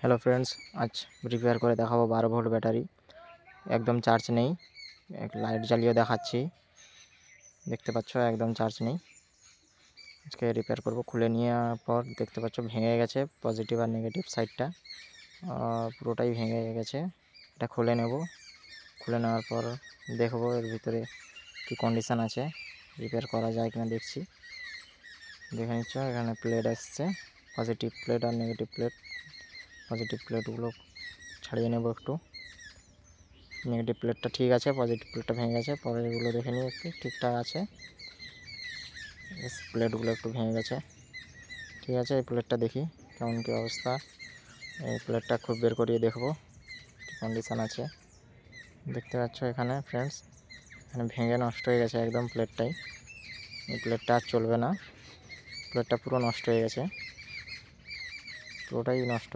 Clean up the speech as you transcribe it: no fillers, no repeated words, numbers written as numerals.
Hello friends, আজ repair করে দেখাবো 12 ভোল্ট ব্যাটারি। একদম চার্জ নেই, লাইট জ্বালিয়ে দেখাচ্ছি। দেখতে পাচ্ছ একদম চার্জ নেই। আজকে রিপেয়ার করব। খুলে নেওয়ার পর দেখতে পাচ্ছ ভেঙে গেছে, পজিটিভ আর নেগেটিভ সাইডটা পুরোটাই ভেঙে গেছে। এটা খুলে নেব। খুলে নেওয়ার পর দেখবো এর ভিতরে কী কন্ডিশান আছে, রিপেয়ার করা যায় কিনা দেখছি। দেখে নিচ্ছ এখানে প্লেট আসছে, পজিটিভ প্লেট আর নেগেটিভ প্লেট। পজিটিভ প্লেটগুলো ছাড়িয়ে নেব একটু। নেগেটিভ প্লেটটা ঠিক আছে, পজিটিভ প্লেটটা ভেঙে গেছে। পরে এগুলো দেখে নিই একটু ঠিকঠাক আছে। প্লেটগুলো একটু ভেঙে গেছে, ঠিক আছে। এই প্লেটটা দেখি কেমন কী অবস্থা। এই প্লেটটা খুব বের করিয়ে দেখবো কী কন্ডিশান আছে। দেখতে পাচ্ছ এখানে ফ্রেন্ডস, এখানে ভেঙে নষ্ট হয়ে গেছে একদম প্লেটটাই। এই প্লেটটা আর চলবে না, প্লেটটা পুরো নষ্ট হয়ে গেছে, পুরোটাই নষ্ট।